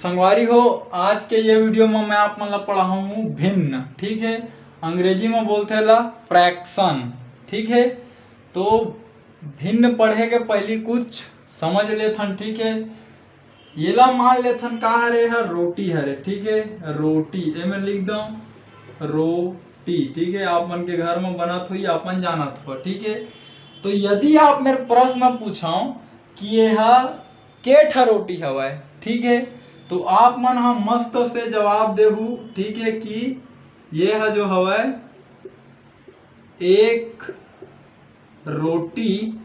संगवारी हो, आज के ये वीडियो में मैं आप मतलब पढ़ाऊँ भिन्न। ठीक है, अंग्रेजी में बोलते ला फ्रैक्शन। ठीक है, तो भिन्न पढ़े के पहले कुछ समझ लेथन। ठीक है, ये ला मान लेथन का हरे है रोटी हरे। ठीक है, रोटी ए में लिख दो रोटी। ठीक है, आप मन के घर में बनत हुई अपन जानत हो। ठीक है, तो यदि आप मेरे प्रश्न पूछाओ कि यह के ठा रोटी हवाए, ठीक है, तो आप मन हम मस्त से जवाब देहू। ठीक है, कि ये है जो हवाए एक रोटी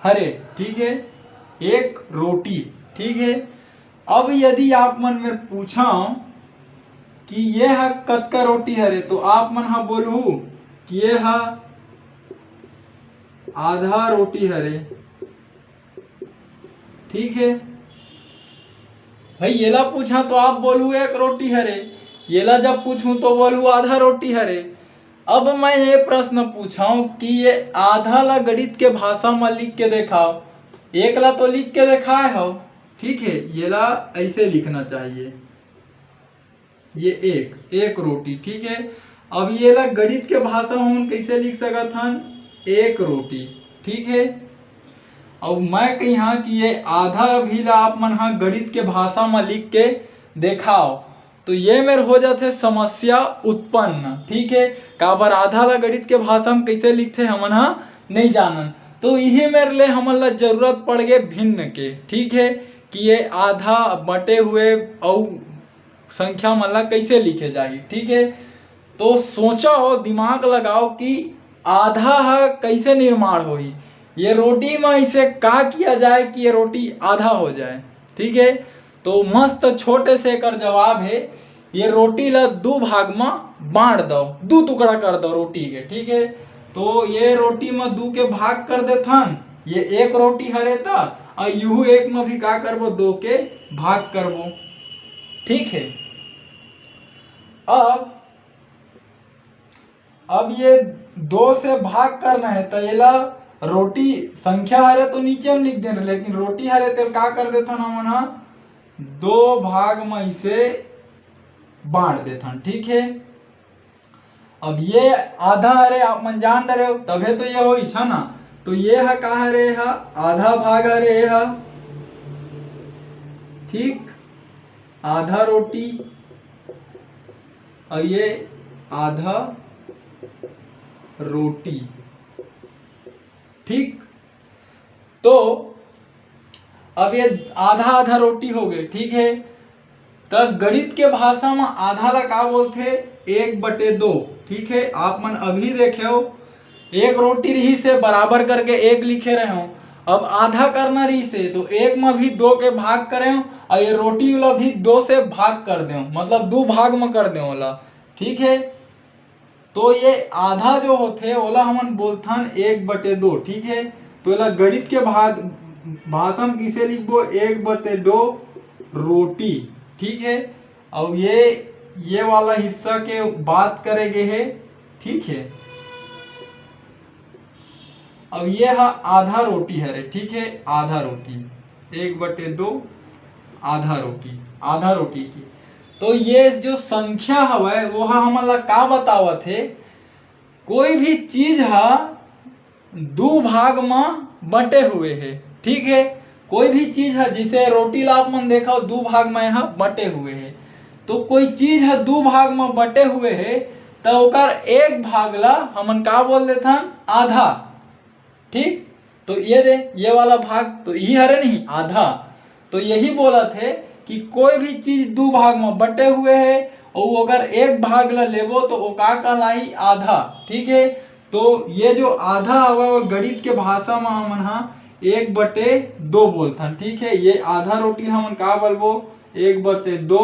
हरे। ठीक है, एक रोटी। ठीक है, अब यदि आप मन में पूछाओ कि ये है कतका रोटी हरे, तो आप मन हा बोलू कि ये है आधा रोटी हरे। ठीक है भाई, ये ला पूछा तो आप बोलू एक रोटी हरे, ये ला जब पूछूं तो बोलू आधा रोटी हरे। अब मैं ये प्रश्न पूछाऊं कि ये आधा ला गणित के भाषा में लिख के दिखाओ। एक ला तो लिख के दिखाए हो। ठीक है, ये ला ऐसे लिखना चाहिए, ये एक रोटी। ठीक है, अब ये ला गणित के भाषा में हम कैसे लिख सकत हन, एक रोटी। ठीक है, अब मैं कहा कि ये आधा भी ला आप मन हा गणित के भाषा में लिख के देखाओ, तो ये मेरे हो जाते समस्या उत्पन्न। ठीक है, काबर आधा ला गणित के भाषा में कैसे लिखते हमन हा नहीं जानन, तो यही मेरे लिए हमन ला जरूरत पड़ गए भिन्न के। ठीक है, कि ये आधा बटे हुए और संख्या मन ला कैसे लिखे जाए। ठीक है, तो सोचो दिमाग लगाओ कि आधा हा कैसे निर्माण होई, ये रोटी में इसे का किया जाए कि ये रोटी आधा हो जाए। ठीक है, तो मस्त छोटे से कर जवाब है, ये रोटी ला दो भाग में बांट दो, दो टुकड़ा कर दो रोटी के। ठीक है, तो ये रोटी में दो के भाग कर देथन, ये एक रोटी हरे था, और यूं एक में भी का करबो, दो के भाग करबो। ठीक है, अब ये दो से भाग करना है, तो ये ला रोटी संख्या हरे तो नीचे में लिख देना, लेकिन रोटी हरे तो का कर देथन हमन हा दो भाग में इसे बांट देथन। ठीक है, अब ये आधा हरे आप मन जान रहे हो, तबे तो ये होई छा ना, तो ये है का हरे हा आधा भाग हरे हा। ठीक, आधा रोटी और ये आधा रोटी। ठीक, तो अब ये आधा आधा रोटी हो गए। ठीक है, तब गणित के भाषा में आधा ला का बोलते, एक बटे दो। ठीक है, आप मन अभी देखे हो एक रोटी रही से बराबर करके एक लिखे रहे हो, अब आधा करना रही से तो एक में भी दो के भाग करे हो, और ये रोटी वाला भी दो से भाग कर दे, मतलब दो भाग में कर दे वाला। ठीक है, तो ये आधा जो होते ओला हमन बोलथन एक बटे दो। ठीक है, तो एला गणित के भाषा में किसे लिखबो, एक बटे दो रोटी। ठीक है, अब ये वाला हिस्सा के बात करेंगे है। ठीक है, अब ये है आधा रोटी है। ठीक है, आधा रोटी, एक बटे दो आधा रोटी की। तो ये जो संख्या हवे वो हमन ला का बतावत है, कोई भी चीज है दो भाग में बटे हुए है। ठीक है, कोई भी चीज है, जिसे रोटी ला आप मन देखा दो भाग में यहाँ बटे हुए है, तो कोई चीज है दो भाग में बटे हुए है, तो ओकर एक भाग ला हमन का बोल देथन आधा। ठीक, तो ये वाला भाग तो यही हरे नहीं आधा, तो यही बोला थे कि कोई भी चीज दो भाग में बटे हुए है और अगर एक भाग ला लेबो तो वो का कहलाई आधा। ठीक है, तो ये जो आधा हवा और गणित के भाषा में हमन हा एक बटे दो बोलथन। ठीक है, ये आधा रोटी हमन का बोलबो, एक बटे दो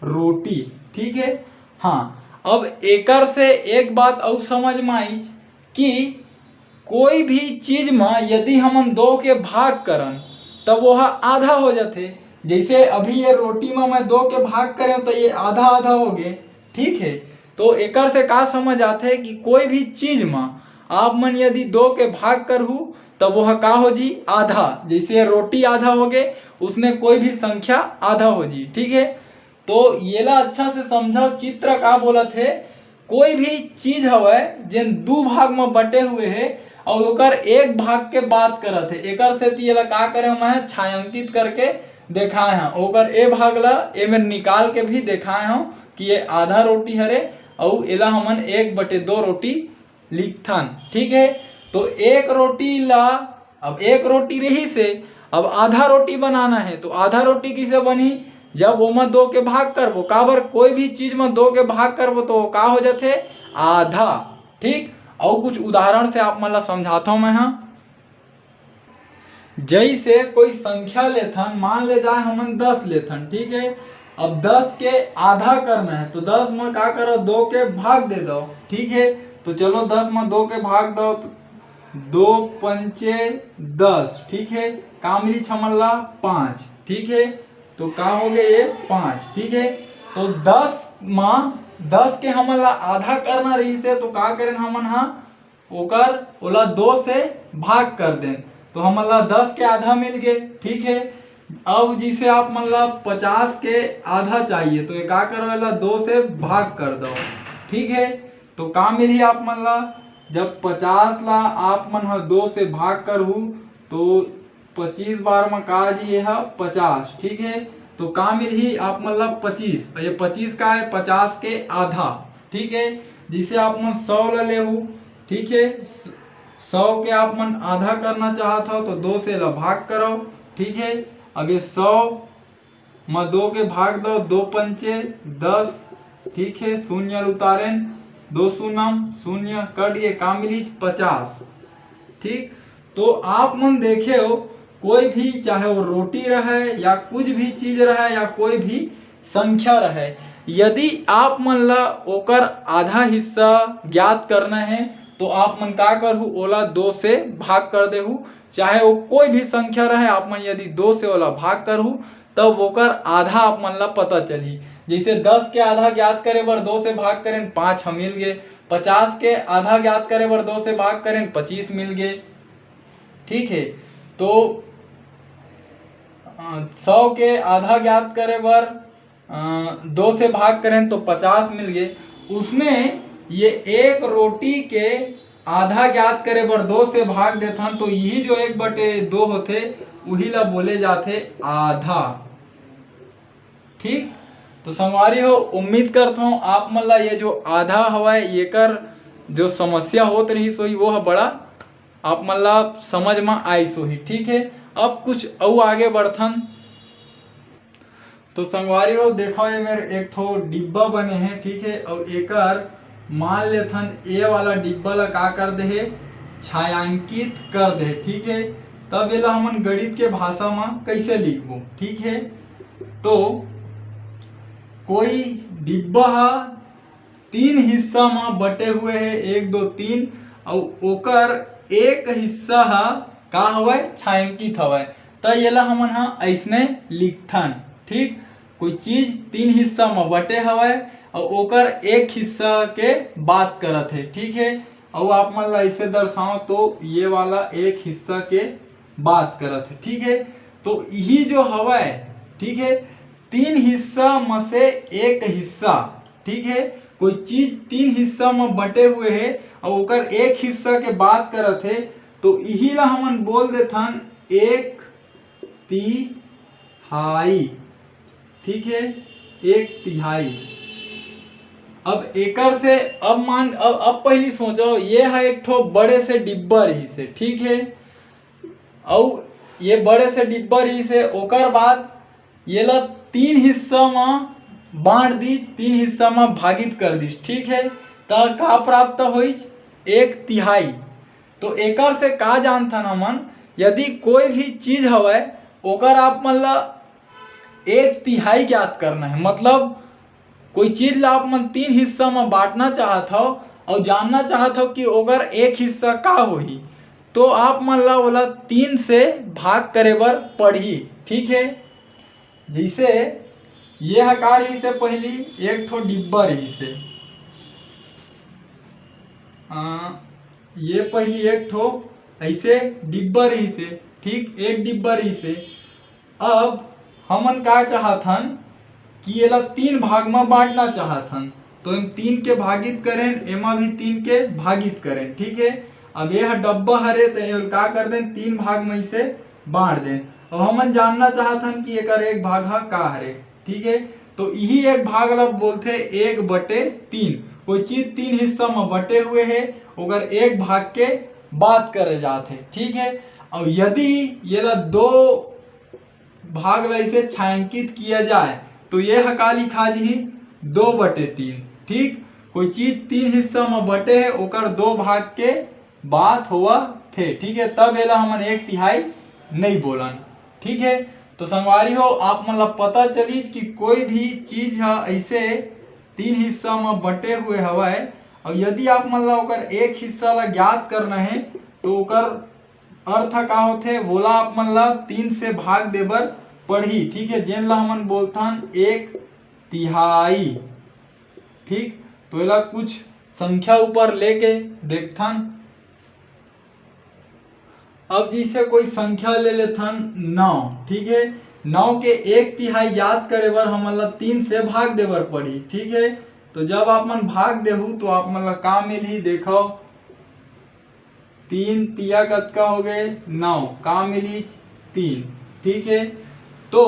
रोटी। ठीक है, हाँ, अब एकर से एक बात और समझ में आई कि कोई भी चीज में यदि हमन दो के भाग करन तब वो आधा हो जाते। जैसे अभी ये रोटी में मैं दो के भाग करें तो ये आधा आधा हो गए। ठीक है, तो एकर से का समझ आते कि कोई भी चीज में आप मन यदि दो के भाग करहू तब वह का हो जी आधा। जैसे रोटी आधा हो गए उसमें कोई भी संख्या आधा हो जी। ठीक है, तो ये ला अच्छा से समझाओ चित्र का बोला थे। कोई भी चीज हवे जिन दो भाग में बटे हुए है और ओकर एक भाग के बात करत है, एकर से ये ला का करे मैं छायांकित करके दिखाए हैं। ओकर ए भाग ला ए में निकाल के भी दिखाए हूँ कि ये आधा रोटी हरे और एला हमन 1/2 रोटी लिखथन। ठीक है, तो एक रोटी ला अब एक रोटी रही से अब आधा रोटी बनाना है, तो आधा रोटी किसे बनी जब वो में 2 के भाग करबो। काबर कोई भी चीज में 2 के भाग करबो तो का हो जाते आधा। ठीक, और कुछ उदाहरण से आप मन ला समझाता हूं मैं। हाँ, जैसे कोई संख्या लेथन, मान ले जाए हमन 10 लेथन। ठीक है, अब 10 के आधा करना है तो 10 में का करो 2 के भाग दे दो। ठीक है, तो चलो 10 में 2 के भाग दो तो 2 पंचे 10। ठीक है, का मिली छमल्ला 5। ठीक है, तो का हो गए ये 5। ठीक है, तो 10 में 10 के हमन ला आधा करना रही से तो का करें हमन हाँ ओकर ओला 2 से भाग कर दें तो हमन ला 10 के आधा मिल गए। ठीक है, अब जिसे आप मन ला 50 के आधा चाहिए तो ये का करो ला 2 से भाग कर दो। ठीक है, तो का मिली आप मन ला जब 50 ला आप मन हा 2 से भाग करहु तो 25 बार में का जी है 50। ठीक है, तो का मिली आप मन ला 25, ये 25 का है 50 के आधा। ठीक है, जिसे आप मन 100 ला लेहु। ठीक है, 100 के आप मन आधा करना चाहत हो तो 2 से ला भाग करो। ठीक है, अब ये 100 में 2 के भाग दो, 2 पंचे 10। ठीक है, शून्य उतारें 2 शून्यम शून्य कट ये का मिली 50। ठीक, तो आप मन देखे हो कोई भी चाहे वो रोटी रहे या कुछ भी चीज रहे या कोई भी संख्या रहे, यदि आप मन ला ओकर आधा हिस्सा ज्ञात करना है तो आप मन का करहु ओला 2 से भाग कर देहु। चाहे वो कोई भी संख्या रहे आप मन यदि 2 से ओला भाग करहु तब ओकर आधा आप मन ला पता चली। जैसे 10 के आधा ज्ञात करे बर 2 से भाग करें 5 हम मिल गए, 50 के आधा ज्ञात करे बर 2 से भाग करें 25 मिल गए। ठीक है, तो 100 के आधा ज्ञात करे बर 2 से भाग करें तो 50 मिल गए। उसमें ये एक रोटी के आधा ज्ञात करे बर 2 से भाग देथन तो यही जो 1/2 होते वही ला बोले जाते आधा। ठीक, तो संगवारी हो उम्मीद करता हूँ आप मन ला ये जो आधा हवाए एकर जो समस्या होत रही सोई वो बड़ा आप मन ला समझ में आई सोही। ठीक है, अब कुछ और आगे बढ़थन। तो संगवारी हो देखो ये मेरे एक ठो डिब्बा बने हैं। ठीक है, और एकर मान लेथन ए वाला डिब्बा ला का कर दे छायांकित कर दे। ठीक है, तब ये हमन गणित के भाषा में कैसे लिखबो। ठीक है, तो कोई डिब्बा 3 हिस्सा में बटे हुए है 1 2 3 और ओकर एक हिस्सा का हवे छायांकित हवे तो ये ला हमन ऐसने लिखथन। ठीक, कोई चीज 3 हिस्सा में बटे हवे और ओकर एक हिस्सा के बात करत है। ठीक है, और आप मन ला ऐसे दर्शाओ तो ये वाला एक हिस्सा के बात करत है। ठीक है, तो यही जो हवे ठीक है 3 हिस्सा में से एक हिस्सा। ठीक है, कोई चीज 3 हिस्सा में बटे हुए है और ओकर एक हिस्सा के बात करत है तो यही ला हमन बोल देथन 1/3। ठीक है, 1/3। अब एकर से अब पहली सोचो ये है एक ठो बड़े से डिब्बा रही से। ठीक है, और ये बड़े से डिब्बा रही से ओकर बाद ये ला 3 हिस्सा में बांट दीज, 3 हिस्सा में भागित कर दीज। ठीक है, तो का प्राप्त होई 1/3। तो एकर से का जानथन हमन यदि कोई भी चीज हवे ओकर आप मन ला 1/3 ज्ञात करना है। मतलब कोई चीज ला आप मन 3 हिस्सा में बांटना चाहत हो और जानना चाहत हो कि ओकर एक हिस्सा का होही तो आप मन ला ओला 3 से भाग करे बर पड़ही। ठीक है, जैसे ये हकार रही से पहली एक ठो डिब्बा रही से ये पहली एक ठो ऐसे डिब्बा रही से। ठीक, एक डिब्बा रही से अब हमन का चाहथन कि एला 3 भाग में बांटना चाहथन, तो हम 3 के भागित करें, एमा भी 3 के भागित करें। ठीक है, अब यह डब्बा हरे तो ये का कर दें 3 भाग में इसे बांट दें। और हमन जानना चाहथन कि एकर एक भाग का हरे। ठीक है, तो यही एक भाग ला बोलते 1/3। कोई चीज 3 हिस्सा में बटे हुए है, अगर एक भाग के बात करे जाते। ठीक है, और यदि ये ला 2 भाग ला इसे छायांकित किया जाए तो ये का लिखा जी 2/3। ठीक, कोई चीज 3 हिस्सा में बटे है, ओकर 2 भाग के बात हुआ थे। ठीक है, तब एला हमन 1/3 नहीं बोलन। ठीक है, तो संगवारी हो आप मन ला पता चलिस कि कोई भी चीज है ऐसे 3 हिस्सा में बटे हुए हवाए, और यदि आप मन ला ओकर एक हिस्सा ला ज्ञात करना है तो ओकर अर्थ का होथे बोला आप मन ला 3 से भाग देबर पढ़ी। ठीक है, जेन ला हमन बोलथन 1/3। ठीक, तो एला कुछ संख्या ऊपर लेके देखथन। अब जैसे कोई संख्या ले लेथन 9। ठीक है, 9 के 1/3 याद करे बर हमन ला 3 से भाग देबर पड़ी। ठीक है, तो जब आप मन भाग देहू तो आप मन ला का मिलही देखो, 3 तिया कतका हो गए 9, का मिली 3। ठीक है, तो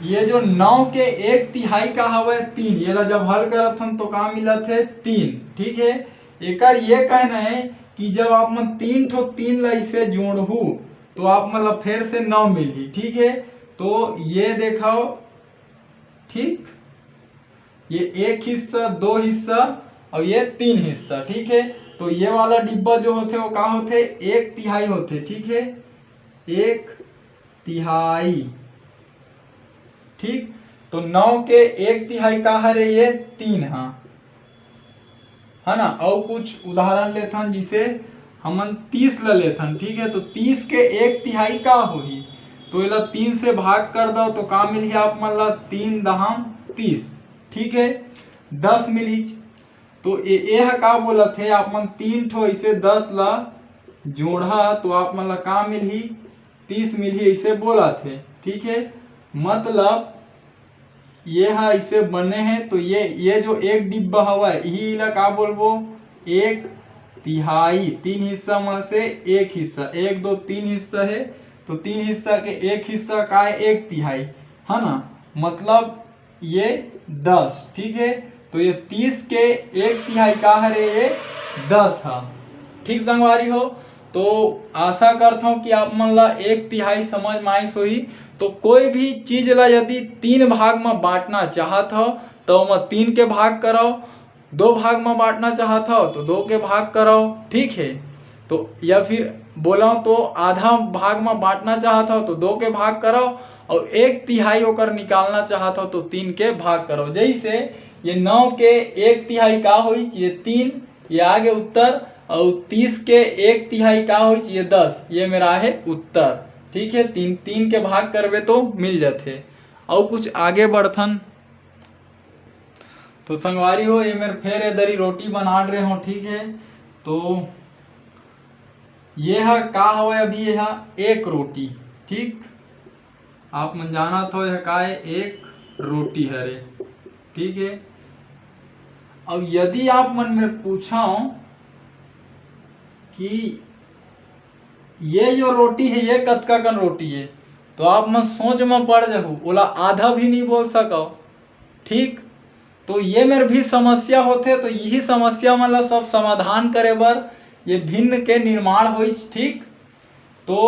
ये जो 9 के 1/3 का हवे 3, ये ला जब हल करत हन तो का मिलत है 3। ठीक है, एकर ये कहना है कि जब आप मन 3 ठो 3 ला इसे जोड़हू तो आप मन ला फिर से 9 मिलही। ठीक है, तो ये देखो, ठीक, ये 1 हिस्सा, 2 हिस्सा और ये 3 हिस्सा। ठीक है, तो ये वाला डिब्बा जो होते वो का होते 1/3 होते। ठीक है, 1/3। ठीक, तो 9 के 1/3 का हरे ये 3 है ना। और कुछ उदाहरण लेथन जिसे हमन 30 ला लेथन। ठीक है, तो 30 के 1/3 का होही, तो एला 3 से भाग कर दो तो का मिलही आप मन ला 3 दहम 30। ठीक है, 10 मिली। तो ये का बोलत है आप मन 3 ठो ऐसे 10 ला जोड़ा तो आप मन ला का मिलही 30 मिलही, ऐसे बोलत है। ठीक है, मतलब ये ऐसे बने हैं, तो ये जो एक डिब्बा हवा यही ला का बोलबो 1/3। 3 हिस्सा में से एक हिस्सा, 1 2 3 हिस्सा है, तो 3 हिस्सा के एक हिस्सा का है 1/3 है ना, मतलब ये 10। ठीक है, तो ये 30 के 1/3 का हरे ये 10 है। ठीक संगवारी हो, तो आशा करता हूँ कि आप मन ला 1/3 समझ में आई सोही। तो कोई भी चीज ला यदि 3 भाग में बांटना चाहत हो तो मैं 3 के भाग करो, 2 भाग में बांटना चाहत हो तो 2 के भाग करो। ठीक है, तो या फिर बोला तो आधा भाग में बांटना चाहत हो तो 2 के भाग करो, और 1/3 होकर निकालना चाहत हो तो 3 के भाग करो। जैसे ये 9 के 1/3 का हुई ये 3, ये आगे उत्तर, और 30 के 1/3 का हुई ये 10, ये मेरा है उत्तर। ठीक है, 3 के भाग करवे तो मिल जाते। और कुछ आगे बढ़थन तो संगवारी हो ये मेरे फिर इधर ही रोटी बना रहे हो। ठीक है, तो ये है का हवा अभी यह एक रोटी। ठीक, आप मन जाना तो यह का है एक रोटी हरे। ठीक है, अब यदि आप मन में पूछाओ कि ये जो रोटी है ये कतका कन रोटी है, तो आप मन सोच में पड़ जाओ, बोला आधा भी नहीं बोल सको। ठीक, तो ये मेरे भी समस्या होते, तो यही समस्या मतलब सब समाधान करे बर ये भिन्न के निर्माण हुई। ठीक, तो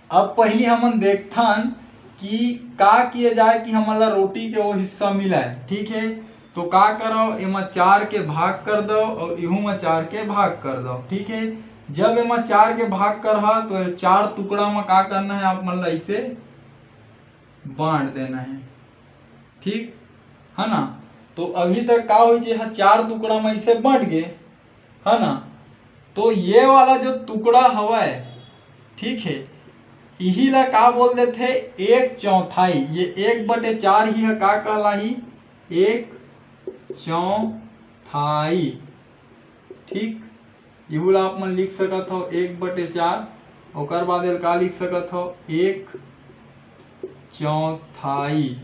अब पहली हमन देखथन कि का किए जाए कि हमला रोटी के वो हिस्सा मिला है। ठीक है, तो का करो एमा 4 के भाग कर दो और इहू में 4 के भाग कर दो। ठीक है, जब एमा 4 के भाग कर तो 4 टुकड़ा में का करना है आप मन ला इसे बांट देना है। ठीक है ना, तो अभी तक का हुई 4 टुकड़ा में इसे बांट गए है ना, तो ये वाला जो टुकड़ा हवा है, ठीक है, यही ला का बोल देते 1/4। ये 1/4 ही है, का कहला ही 1/4। ठीक, यहू ला आप मन लिख सकत हो 1/4, ओकर बाद का लिख सकत हो 1 चौथाई।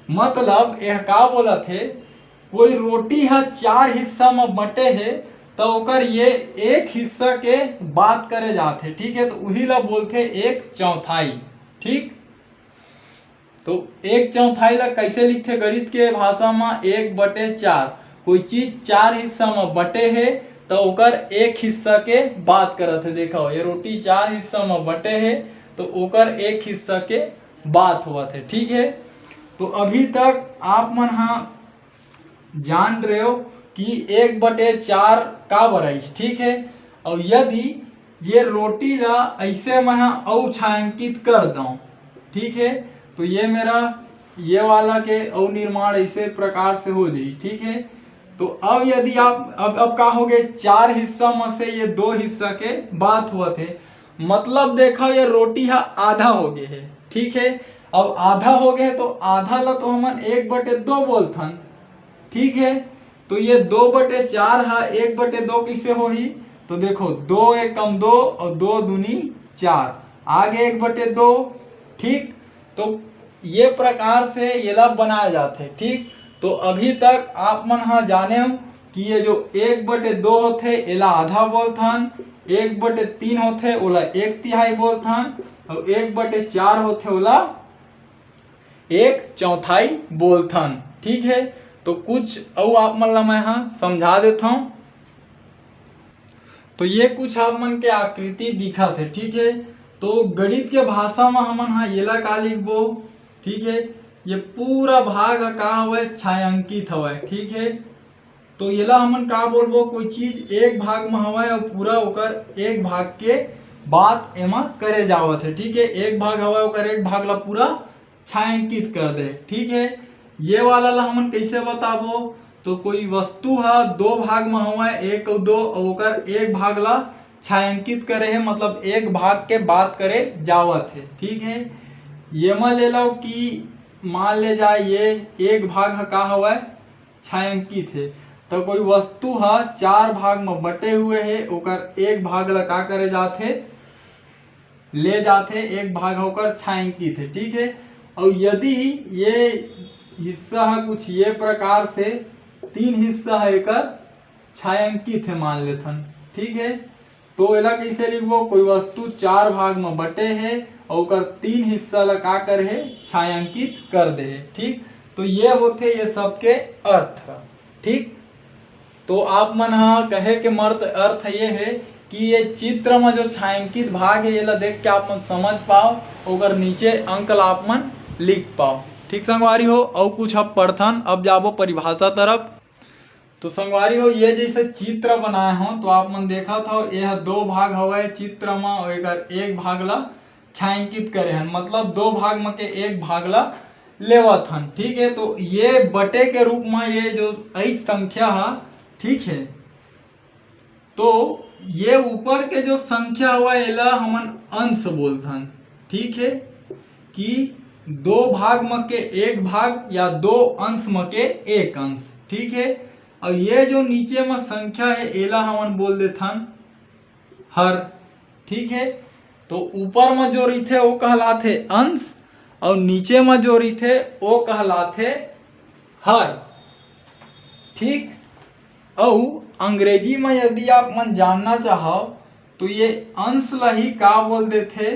मतलब यह का बोला थे, कोई रोटी है 4 हिस्सा में बटे है तो ओकर ये एक हिस्सा के बात करे जाते, ठीक है, तो वही ला बोलते 1/4। ठीक, तो 1/4 ला कैसे लिखते गणित के भाषा में, 1/4। कोई चीज 4 हिस्सा में बटे है तो ओकर एक हिस्सा के बात करत है। देखो ये रोटी 4 हिस्सा में बटे है तो ओकर एक हिस्सा के बात हुआ थे। ठीक है, तो अभी तक आप मन हाँ जान रहे हो कि 1/4 का बराइस। ठीक है, और यदि ये रोटी ला ऐसे मैं औ छायांकित कर दूं, ठीक है, तो ये मेरा ये वाला के अवनिर्माण ऐसे प्रकार से हो जाए। ठीक है, तो अब यदि आप अब का हो गए 4 हिस्सा में से ये 2 हिस्सा के बात हुआ थे, मतलब देखो ये रोटी है आधा हो गए है। ठीक है, अब आधा हो गए तो आधा ला तो हमन 1/2 बोलथन। ठीक है, तो ये 2/4 है, 1/2 कैसे हो ही, तो देखो 2 एकम 2 और 2 दूनी 4, आगे 1/2। ठीक, तो ये प्रकार से ये ला बनाए जाते। ठीक, तो अभी तक आप मन हाँ जाने हो कि ये जो 1/2 होते एला आधा बोलथन, 1/3 होते ओला 1/3 बोलथन, और 1/4 होते ओला 1/4 बोलथन। ठीक है, तो कुछ और आप मन ला मैं हाँ समझा देता हूँ। तो ये कुछ आप मन के आकृति दिखा थे। ठीक है, तो गणित के भाषा में हमन हाँ ये ला का लिखबो। ठीक है, ये पूरा भाग का हवे छायांकित हवे। ठीक है, तो ये ला हमन का बोलबो, कोई चीज एक भाग में हवे और पूरा ओकर एक भाग के बात एमा करे जावत है। ठीक है, एक भाग हवे ओकर एक भाग ला पूरा छायांकित कर दे। ठीक है, ये वाला ला हमन कैसे बताबो, तो कोई वस्तु है 2 भाग में हवे, 1 और 2, और ओकर एक भाग ला छायांकित करे है, मतलब एक भाग के बात करे जावत है। ठीक है, ये में ले लो कि मान ले जाए ये एक भाग का हवा छायांकित है, तो कोई वस्तु है 4 भाग में बटे हुए है, ओकर एक भाग ला का करे जाते ले जाते, एक भाग होकर छायांकित है। ठीक है, और यदि ये हिस्सा है कुछ ये प्रकार से 3 हिस्सा है एकर छायांकित है मान लेथन। ठीक है, तो एला कैसे लिखबो, कोई वस्तु 4 भाग में बटे है और ओकर 3 हिस्सा ला का कर है छायांकित कर दे है। ठीक, तो ये होते ये सबके अर्थ। ठीक, तो आप मन हाँ कहे के मर्द अर्थ ये है कि ये चित्र में जो छायांकित भाग है ये ला देख के आप मन समझ पाओ, ओकर नीचे अंक ला आप मन लिख पाओ। ठीक संगवारी हो, और कुछ अब पढ़थन, अब जाबो परिभाषा तरफ। तो संगवारी हो, ये जैसे चित्र बनाए हो तो आप मन देखा था यह 2 भाग हवे चित्र में और एक भाग ला छायांकित करे हन, मतलब 2 भाग में के एक भाग ला लेवत हन। ठीक है, तो ये बटे के रूप में ये जो ऐ संख्या है, ठीक है, तो ये ऊपर के जो संख्या हुआ एला हमन अंश बोलथन। ठीक है, कि 2 भाग में के एक भाग या 2 अंश में के एक अंश। ठीक है, और ये जो नीचे में संख्या है एला हमन बोल देथन हर। ठीक है, तो ऊपर में जो रही थे वो कहलाते अंश और नीचे में जो रही थे वो कहलाते हर। ठीक, और अंग्रेजी में यदि आप मन जानना चाहो तो ये अंश ला ही का बोल देते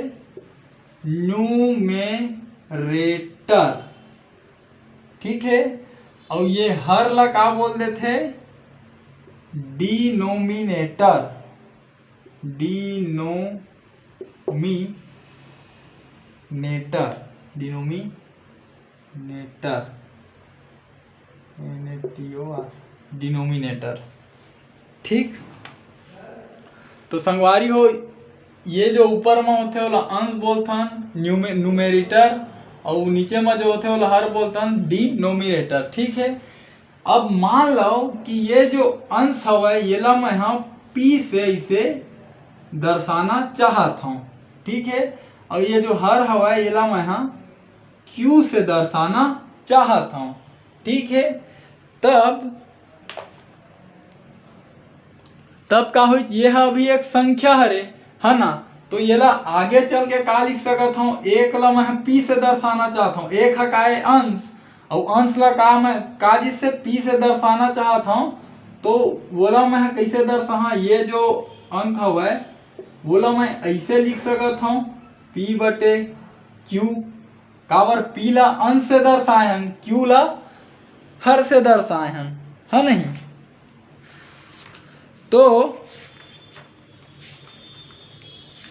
न्यूमेरेटर। ठीक है, और ये हर ला का बोल देते डिनोमिनेटर। डिनोमिनेटर। ठीक, तो संगवारी हो, ये जो ऊपर में होते वाला अंश बोलथन न्यूमेरेटर, और नीचे में जो होते वाला हर बोलथन डिनोमिनेटर। ठीक है, अब मान लो कि ये जो अंश हवा ये ला मैं यहाँ पी से इसे दर्शाना चाहता हूँ। ठीक है, और ये जो हर हवा ये ला मैं यहाँ क्यू से दर्शाना चाहता हूँ। ठीक है, तब का हो, ये है अभी एक संख्या हरे है ना, तो ये ला आगे चल के का लिख सकत हूँ, एक ला मैं p से दर्शाना चाहता हूँ, एक है का है अंश और अंश ला का मैं का जिससे p से दर्शाना चाहता हूँ, तो बोला मैं कैसे दर्शा, ये जो अंक है बोला मैं ऐसे लिख सकता हूँ p बटे q, काबर p ला अंश से दर्शाए हम, q ला हर से दर्शाए हम, है नहीं। तो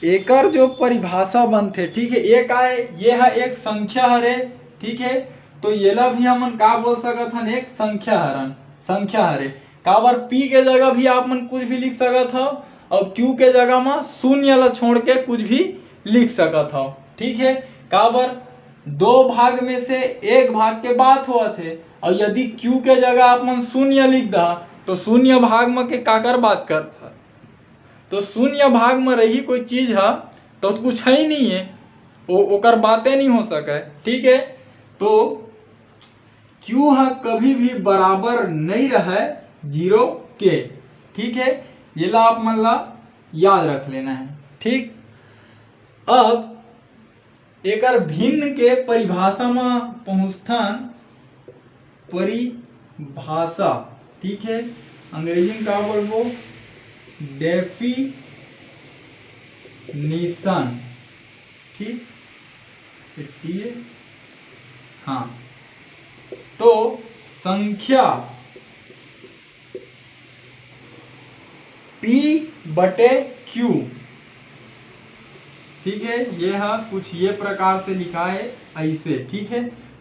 एकर जो परिभाषा बनते, ठीक है, एक आए ये है एक संख्या हरे, ठीक है, तो ये ला भी हमन का बोल सकत हन, एक संख्या हरन, संख्या हरे, काबर p के जगह भी आप मन कुछ भी लिख सकत हो और q के जगह में शून्य ला छोड़ के कुछ भी लिख सकत हो, ठीक है, काबर दो भाग में से एक भाग के बात हुआ थे और यदि q के जगह आप मन शून्य लिख दा तो शून्य भाग में के काकर बात कर, तो शून्य भाग में रही कोई चीज है तो कुछ है ही नहीं है, ओकर बातें नहीं हो सके, ठीक है। तो q है कभी भी बराबर नहीं रहे 0 के, ठीक है, ये ला आप मन ला याद रख लेना है, ठीक। अब एकर भिन्न के परिभाषा में पहुंचथन, परिभाषा, ठीक है, अंग्रेजी में का बोलबो, डेफिनिशन, ठीक, हाँ, तो संख्या p बटे q, ठीक है, ये है कुछ ये प्रकार से लिखा है ऐसे, ठीक है,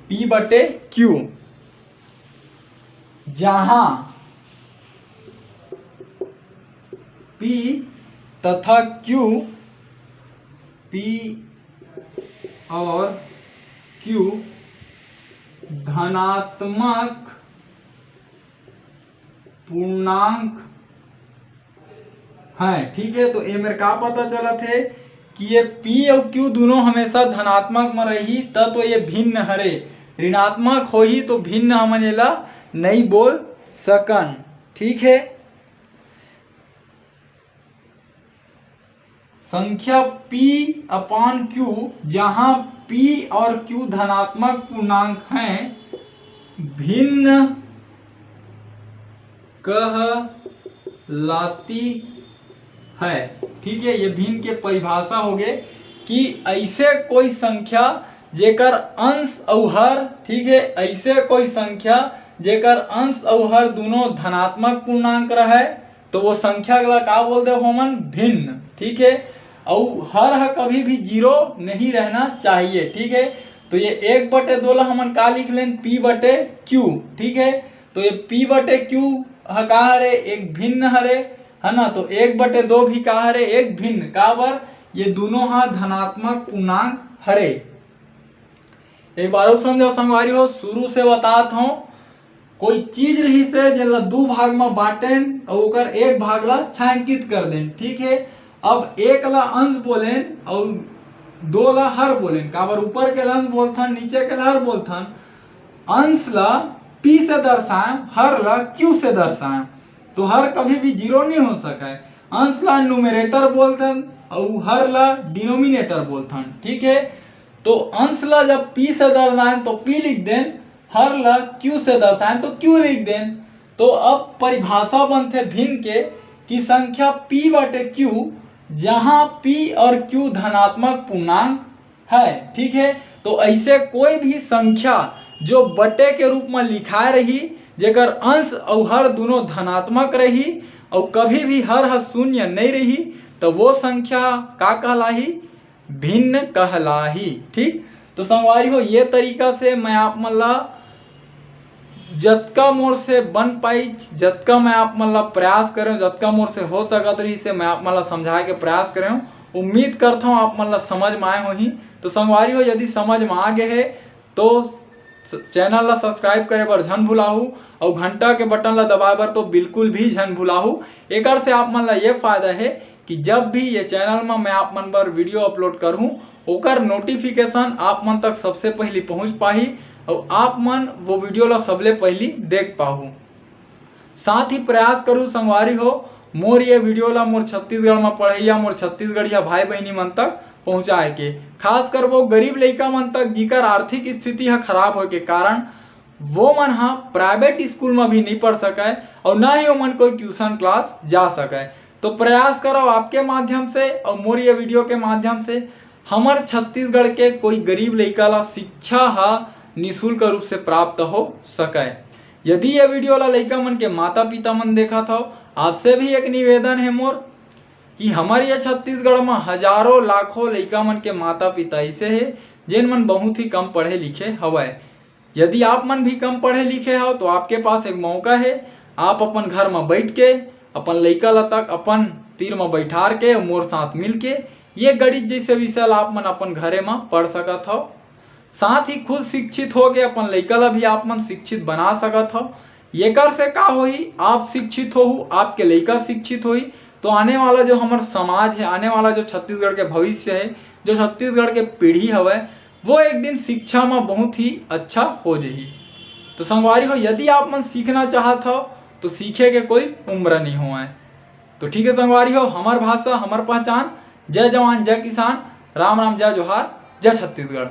p बटे q, जहां p तथा q, p और q धनात्मक पूर्णांक है, ठीक है। तो ये मेरे का पता चला थे कि ये p और q दोनों हमेशा धनात्मक में रही तब तो ये भिन्न हरे, ऋणात्मक हो ही तो भिन्न हम ला नहीं बोल सकन, ठीक है। संख्या p अपान q जहां p और q धनात्मक पूर्णांक हैं, भिन्न कहलाती है, ठीक है। ये भिन्न के परिभाषा हो गए कि ऐसे कोई संख्या जेकर अंश और हर, ठीक है, ऐसे कोई संख्या जेकर अंश और हर दोनों धनात्मक पूर्णांक रहे तो वो संख्या का का बोल दे हमन, भिन्न, ठीक है। और हर है कभी भी 0 नहीं रहना चाहिए, ठीक है। तो ये 1/2 ला हमन का लिख लें, p बटे q, ठीक है। तो ये p बटे q है का हरे, एक भिन्न हरे, है ना। तो 1/2 भी का हरे, एक भिन्न, काबर ये दोनों हा धनात्मक पूर्णांक हरे। एक बार समझो संगवारी हो, शुरू से बतात हूँ, कोई चीज रही से जिला 2 भाग में बांटेन और ओकर एक भाग ला छायांकित कर दें, ठीक है। अब एक ला अंश बोलेन और 2 ला हर बोलेन, काबर ऊपर के अंश बोलथन, नीचे के हर बोलथन। अंश ला p से दर्शाएं, हर ला q से दर्शाएं, तो हर कभी भी 0 नहीं हो सके। अंश ला न्यूमरेटर बोलथन और हर ला डिनोमिनेटर बोलथन, ठीक है। तो अंश ला जब p से दर्शाएं तो p लिख दें, हर ला q से दर्शाएं तो q लिख दें। तो अब परिभाषा बनते भिन्न के कि संख्या p बटे q जहां p और q धनात्मक पूर्णांक है, ठीक है। तो ऐसे कोई भी संख्या जो बटे के रूप में लिखाए रही, जेकर अंश और हर दोनों धनात्मक रही और कभी भी हर शून्य नहीं रही, तो वो संख्या का कहलाही, भिन्न कहलाही, ठीक। तो संगवारी हो, ये तरीका से मैं आप मन ला जतका मोर से बन पाई, जतका मैं आप मन ला प्रयास करें, जतका मोर से हो सकत रही से मैं आप मन ला समझाए के प्रयास करें। उम्मीद करता हूँ आप मन ला समझ में आए होही। तो संगवारी हो, यदि समझ में आ गए है तो चैनल ला सब्सक्राइब करे बर झन भुलाहू और घंटा के बटन ला दबाए बर तो बिल्कुल भी झन भुलाहू। एकर से आप मन ला ये फायदा है कि जब भी ये चैनल में मैं आप मन बर वीडियो अपलोड करूँ ओकर नोटिफिकेशन आप मन तक सबसे पहले पहुँच पाही और आप मन वो वीडियो ला सबले पहली देख पाहू। साथ ही प्रयास करूँ संगवारी हो, मोर ये वीडियो ला मोर छत्तीसगढ़ में पढ़ैया मोर छत्तीसगढ़िया भाई बहनी मन तक पहुँचाए के, खासकर वो गरीब लइका मन तक जिकर आर्थिक स्थिति है खराब होए के कारण वो मन हा प्राइवेट स्कूल में भी नहीं पढ़ सके और ना ही ओमन कोई ट्यूशन क्लास जा सके। तो प्रयास करो आपके माध्यम से और मोर ये वीडियो के माध्यम से हमार छत्तीसगढ़ के कोई गरीब लइका ला शिक्षा हा निःशुल्क रूप से प्राप्त हो सके। यदि ये वीडियो ला लइका मन के माता पिता मन देखा था, आपसे भी एक निवेदन है मोर कि हमारे ये छत्तीसगढ़ में हजारों लाखों लइका मन के माता पिता ऐसे है जिन मन बहुत ही कम पढ़े लिखे हवय। यदि आप मन भी कम पढ़े लिखे हो तो आपके पास एक मौका है, आप अपन घर में बैठ के अपन लइका ला तक अपन तीर में बैठार के मोर साथ मिल के ये गणित जैसे विषय ला आप मन अपन घरे में पढ़ सकत हो। साथ ही खुद शिक्षित हो के अपन लइका ला भी आप मन शिक्षित बना सकत हो। एकर से का होई, आप शिक्षित हो, आपके लइका शिक्षित होई तो आने वाला जो हमार समाज है, आने वाला जो छत्तीसगढ़ के भविष्य है, जो छत्तीसगढ़ के पीढ़ी हवय वो एक दिन शिक्षा में बहुत ही अच्छा हो जाही। तो संगवारी हो, यदि आप मन सीखना चाहत हो तो सीखे के कोई उम्र नहीं हुआ है। तो ठीक है संगवारी हो, हमार भाषा हमार पहचान। जय जवान जय किसान, राम राम जय जोहार, जय छत्तीसगढ़।